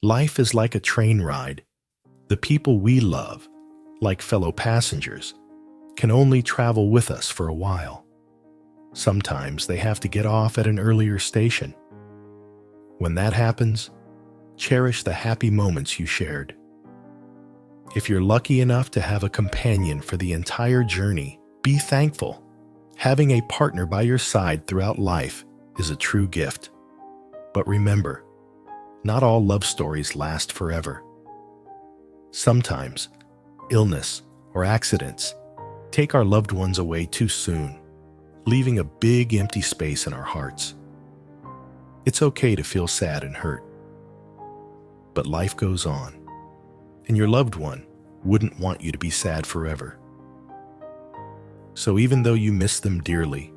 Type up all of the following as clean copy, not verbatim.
Life is like a train ride. The people we love, like fellow passengers, can only travel with us for a while. Sometimes they have to get off at an earlier station. When that happens, cherish the happy moments you shared. If you're lucky enough to have a companion for the entire journey, be thankful. Having a partner by your side throughout life is a true gift. But remember, not all love stories last forever. Sometimes, illness or accidents take our loved ones away too soon, leaving a big empty space in our hearts. It's okay to feel sad and hurt. But life goes on, and your loved one wouldn't want you to be sad forever. So even though you miss them dearly,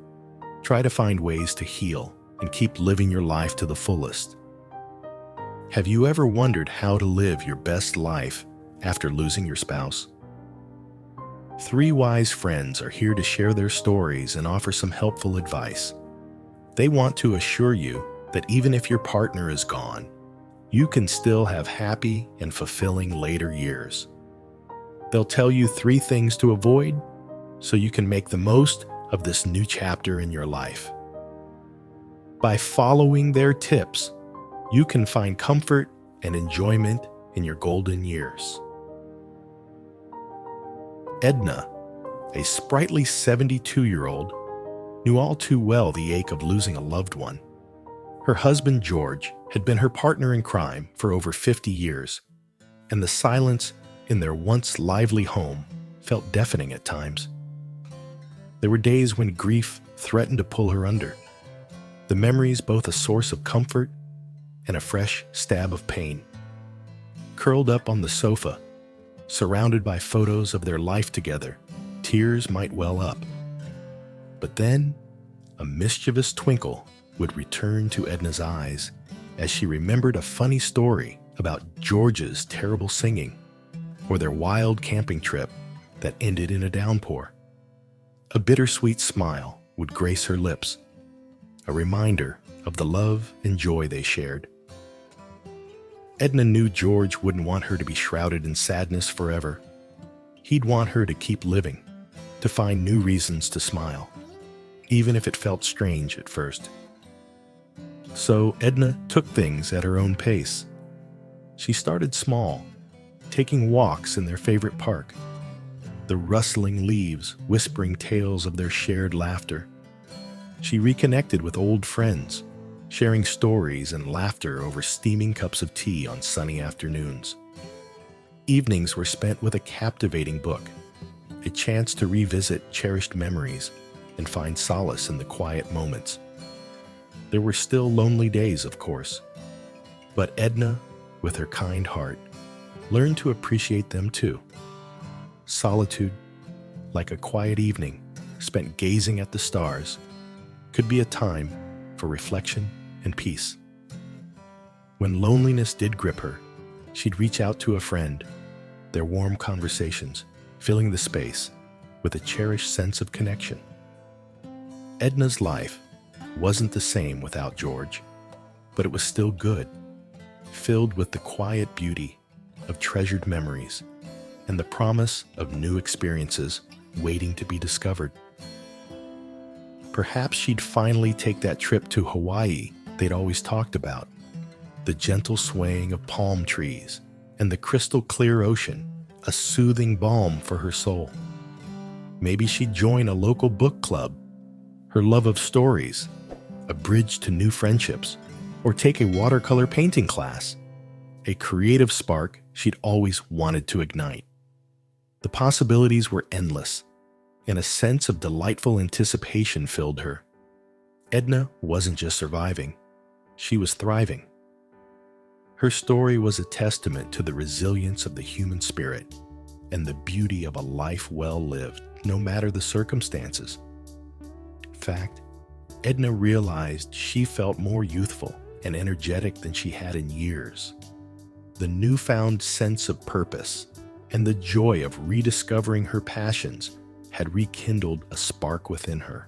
try to find ways to heal and keep living your life to the fullest. Have you ever wondered how to live your best life after losing your spouse? 3 wise friends are here to share their stories and offer some helpful advice. They want to assure you that even if your partner is gone, you can still have happy and fulfilling later years. They'll tell you 3 things to avoid so you can make the most of this new chapter in your life. By following their tips, you can find comfort and enjoyment in your golden years. Edna, a sprightly 72-year-old, knew all too well the ache of losing a loved one. Her husband, George, had been her partner in crime for over 50 years, and the silence in their once lively home felt deafening at times. There were days when grief threatened to pull her under, the memories both a source of comfort and a fresh stab of pain. Curled up on the sofa, surrounded by photos of their life together, tears might well up. But then, a mischievous twinkle would return to Edna's eyes as she remembered a funny story about George's terrible singing or their wild camping trip that ended in a downpour. A bittersweet smile would grace her lips, a reminder of the love and joy they shared. Edna knew George wouldn't want her to be shrouded in sadness forever. He'd want her to keep living, to find new reasons to smile, even if it felt strange at first. So Edna took things at her own pace. She started small, taking walks in their favorite park, the rustling leaves whispering tales of their shared laughter. She reconnected with old friends, sharing stories and laughter over steaming cups of tea on sunny afternoons. Evenings were spent with a captivating book, a chance to revisit cherished memories and find solace in the quiet moments. There were still lonely days, of course, but Edna, with her kind heart, learned to appreciate them too. Solitude, like a quiet evening spent gazing at the stars, could be a time for reflection and peace. When loneliness did grip her, she'd reach out to a friend, their warm conversations filling the space with a cherished sense of connection. Edna's life wasn't the same without George, but it was still good, filled with the quiet beauty of treasured memories and the promise of new experiences waiting to be discovered. Perhaps she'd finally take that trip to Hawaii they'd always talked about, the gentle swaying of palm trees and the crystal clear ocean, a soothing balm for her soul. Maybe she'd join a local book club, her love of stories, a bridge to new friendships, or take a watercolor painting class, a creative spark she'd always wanted to ignite. The possibilities were endless, and a sense of delightful anticipation filled her. Edna wasn't just surviving, she was thriving. Her story was a testament to the resilience of the human spirit and the beauty of a life well lived, no matter the circumstances. In fact, Edna realized she felt more youthful and energetic than she had in years. The newfound sense of purpose and the joy of rediscovering her passions had rekindled a spark within her.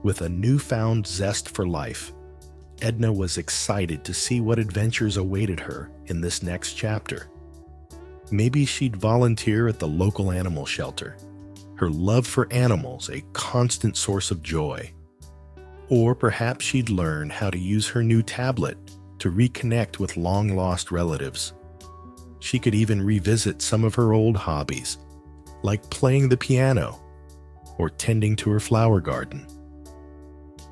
With a newfound zest for life, Edna was excited to see what adventures awaited her in this next chapter. Maybe she'd volunteer at the local animal shelter, her love for animals a constant source of joy. Or perhaps she'd learn how to use her new tablet to reconnect with long-lost relatives. She could even revisit some of her old hobbies, like playing the piano or tending to her flower garden.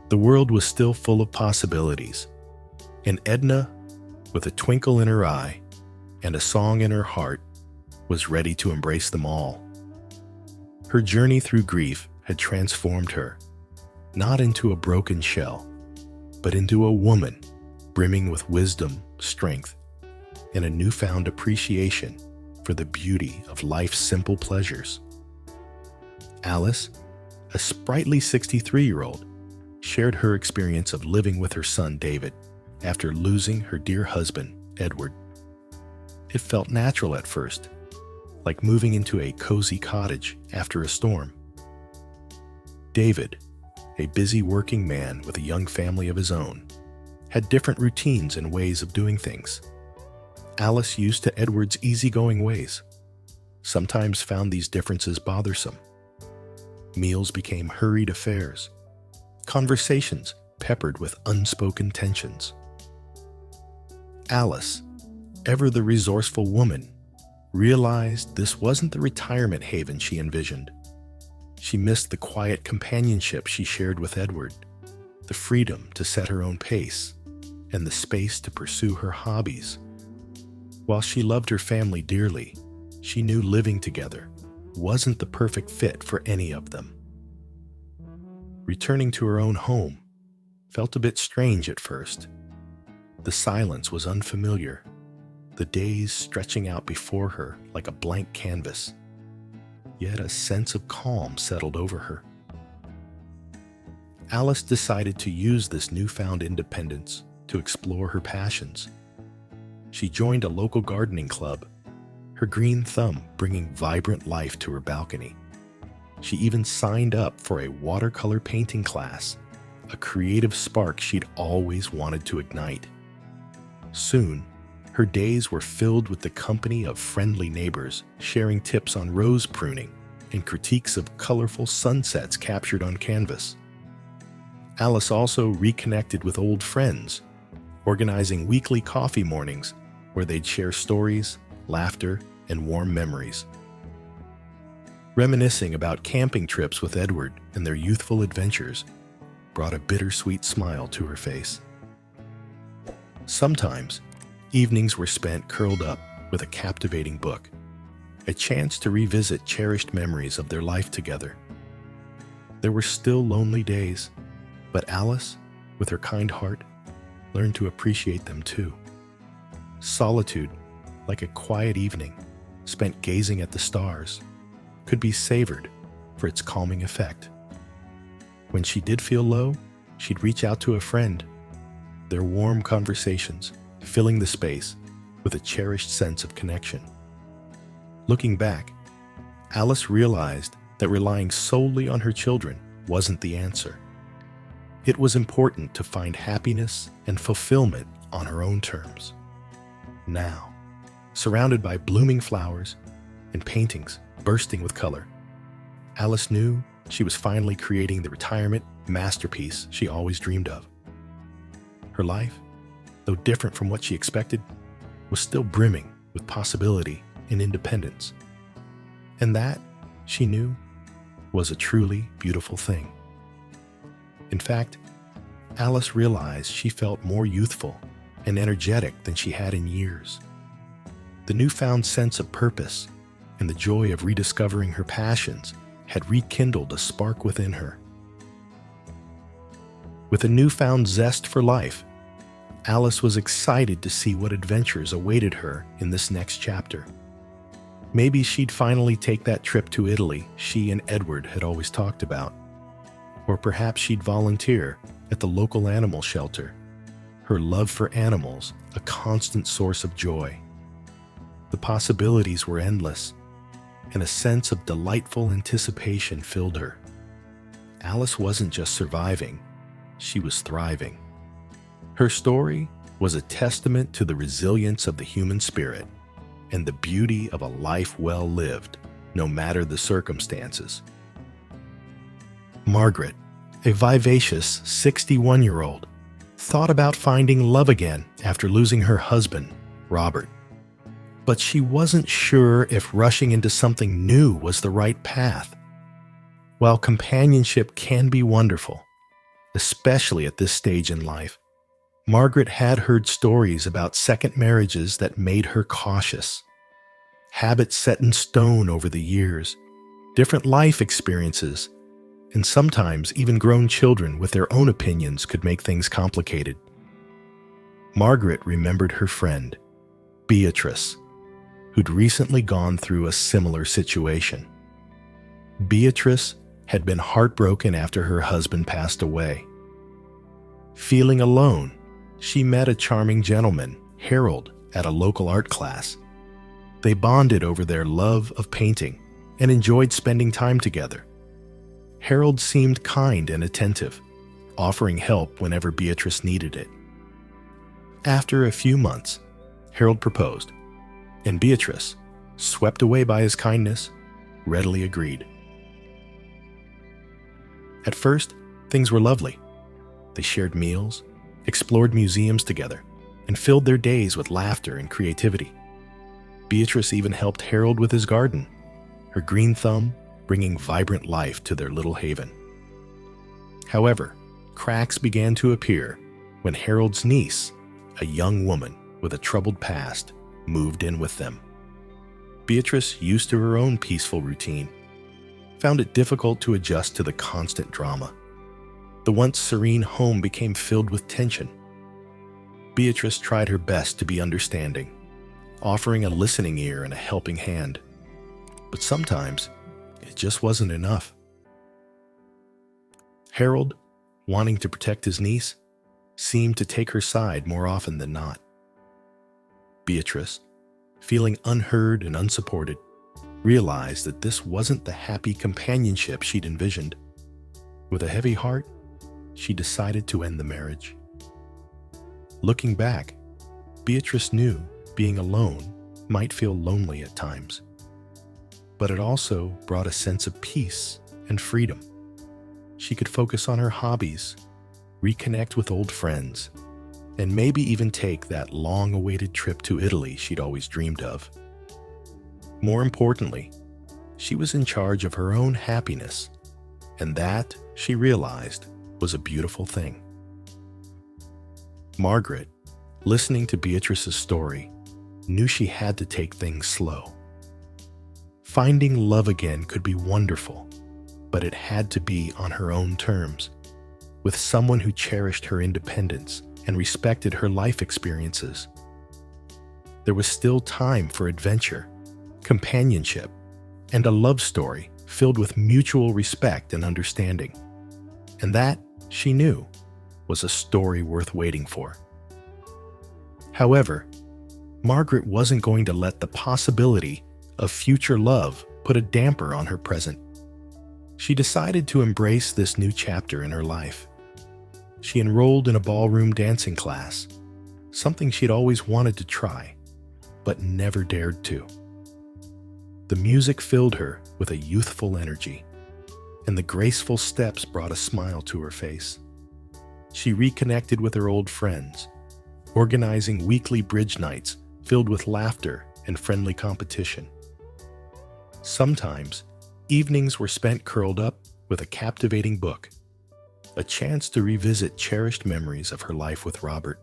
The world was still full of possibilities, and Edna, with a twinkle in her eye and a song in her heart, was ready to embrace them all. Her journey through grief had transformed her, not into a broken shell, but into a woman brimming with wisdom, strength, and a newfound appreciation for the beauty of life's simple pleasures. Alice, a sprightly 63-year-old, shared her experience of living with her son David after losing her dear husband, Edward. It felt natural at first, like moving into a cozy cottage after a storm. David, a busy working man with a young family of his own, had different routines and ways of doing things. Alice, used to Edward's easygoing ways, sometimes found these differences bothersome. Meals became hurried affairs, conversations peppered with unspoken tensions. Alice, ever the resourceful woman, realized this wasn't the retirement haven she envisioned. She missed the quiet companionship she shared with Edward, the freedom to set her own pace, and the space to pursue her hobbies. While she loved her family dearly, she knew living together wasn't the perfect fit for any of them. Returning to her own home felt a bit strange at first. The silence was unfamiliar, the days stretching out before her like a blank canvas. Yet a sense of calm settled over her. Alice decided to use this newfound independence to explore her passions. She joined a local gardening club, her green thumb bringing vibrant life to her balcony. She even signed up for a watercolor painting class, a creative spark she'd always wanted to ignite. Soon, her days were filled with the company of friendly neighbors sharing tips on rose pruning and critiques of colorful sunsets captured on canvas. Alice also reconnected with old friends, organizing weekly coffee mornings where they'd share stories, laughter, and warm memories. Reminiscing about camping trips with Edward and their youthful adventures brought a bittersweet smile to her face. Sometimes, evenings were spent curled up with a captivating book, a chance to revisit cherished memories of their life together. There were still lonely days, but Alice, with her kind heart, learned to appreciate them too. Solitude, like a quiet evening spent gazing at the stars, could be savored for its calming effect. When she did feel low, she'd reach out to a friend, their warm conversations filling the space with a cherished sense of connection. Looking back, Alice realized that relying solely on her children wasn't the answer. It was important to find happiness and fulfillment on her own terms. Now, surrounded by blooming flowers and paintings bursting with color, Alice knew she was finally creating the retirement masterpiece she always dreamed of. Her life, though different from what she expected, was still brimming with possibility and independence. And that, she knew, was a truly beautiful thing. In fact, Alice realized she felt more youthful and energetic than she had in years. The newfound sense of purpose and the joy of rediscovering her passions had rekindled a spark within her. With a newfound zest for life, Alice was excited to see what adventures awaited her in this next chapter. Maybe she'd finally take that trip to Italy she and Edward had always talked about. Or perhaps she'd volunteer at the local animal shelter, her love for animals a constant source of joy. The possibilities were endless, and a sense of delightful anticipation filled her. Alice wasn't just surviving, she was thriving. Her story was a testament to the resilience of the human spirit and the beauty of a life well lived, no matter the circumstances. Margaret, a vivacious 61-year-old, thought about finding love again after losing her husband, Robert. But she wasn't sure if rushing into something new was the right path. While companionship can be wonderful, especially at this stage in life, Margaret had heard stories about second marriages that made her cautious. Habits set in stone over the years, different life experiences, and sometimes even grown children with their own opinions could make things complicated. Margaret remembered her friend, Beatrice, who'd recently gone through a similar situation. Beatrice had been heartbroken after her husband passed away. Feeling alone, she met a charming gentleman, Harold, at a local art class. They bonded over their love of painting and enjoyed spending time together. Harold seemed kind and attentive, offering help whenever Beatrice needed it. After a few months, Harold proposed, and Beatrice, swept away by his kindness, readily agreed. At first, things were lovely. They shared meals, explored museums together, and filled their days with laughter and creativity. Beatrice even helped Harold with his garden, her green thumb bringing vibrant life to their little haven. However, cracks began to appear when Harold's niece, a young woman with a troubled past, moved in with them. Beatrice, used to her own peaceful routine, found it difficult to adjust to the constant drama. The once serene home became filled with tension. Beatrice tried her best to be understanding, offering a listening ear and a helping hand. But sometimes, it just wasn't enough. Harold, wanting to protect his niece, seemed to take her side more often than not. Beatrice, feeling unheard and unsupported, realized that this wasn't the happy companionship she'd envisioned. With a heavy heart, she decided to end the marriage. Looking back, Beatrice knew being alone might feel lonely at times, but it also brought a sense of peace and freedom. She could focus on her hobbies, reconnect with old friends, and maybe even take that long-awaited trip to Italy she'd always dreamed of. More importantly, she was in charge of her own happiness, and that, she realized, was a beautiful thing. Margaret, listening to Beatrice's story, knew she had to take things slow. Finding love again could be wonderful, but it had to be on her own terms, with someone who cherished her independence and respected her life experiences. There was still time for adventure, companionship, and a love story filled with mutual respect and understanding. And that, she knew, was a story worth waiting for. However, Margaret wasn't going to let the possibility of future love put a damper on her present. She decided to embrace this new chapter in her life. She enrolled in a ballroom dancing class, something she'd always wanted to try, but never dared to. The music filled her with a youthful energy, and the graceful steps brought a smile to her face. She reconnected with her old friends, organizing weekly bridge nights filled with laughter and friendly competition. Sometimes, evenings were spent curled up with a captivating book, a chance to revisit cherished memories of her life with Robert.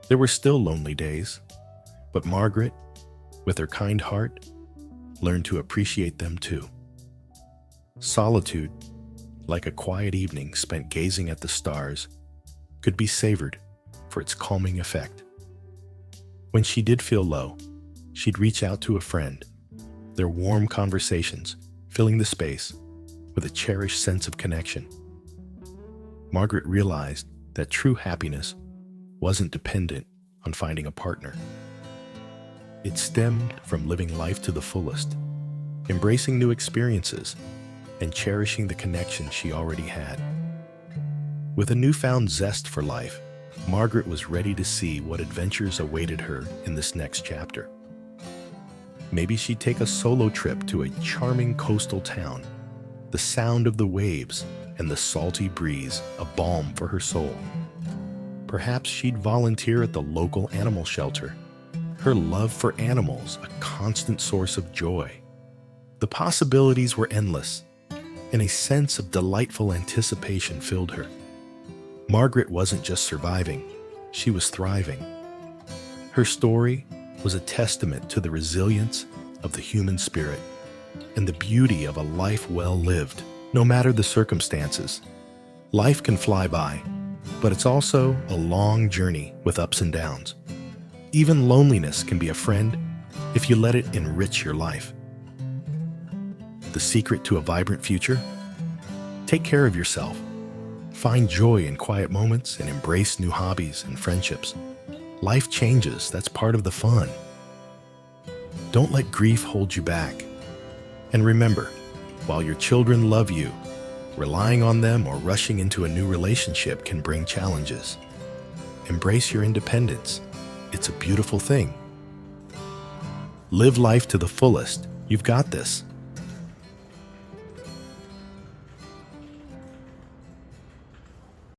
There were still lonely days, but Margaret, with her kind heart, learned to appreciate them too. Solitude, like a quiet evening spent gazing at the stars, could be savored for its calming effect. When she did feel low, she'd reach out to a friend, their warm conversations filling the space with a cherished sense of connection. Margaret realized that true happiness wasn't dependent on finding a partner. It stemmed from living life to the fullest, embracing new experiences, and cherishing the connection she already had. With a newfound zest for life, Margaret was ready to see what adventures awaited her in this next chapter. Maybe she'd take a solo trip to a charming coastal town, the sound of the waves and the salty breeze a balm for her soul. Perhaps she'd volunteer at the local animal shelter, her love for animals a constant source of joy. The possibilities were endless, and a sense of delightful anticipation filled her. Margaret wasn't just surviving, she was thriving. Her story was a testament to the resilience of the human spirit and the beauty of a life well lived, no matter the circumstances. Life can fly by, but it's also a long journey with ups and downs. Even loneliness can be a friend if you let it enrich your life. The secret to a vibrant future? Take care of yourself. Find joy in quiet moments and embrace new hobbies and friendships. Life changes, that's part of the fun. Don't let grief hold you back. And remember, while your children love you, relying on them or rushing into a new relationship can bring challenges. Embrace your independence. It's a beautiful thing. Live life to the fullest. You've got this.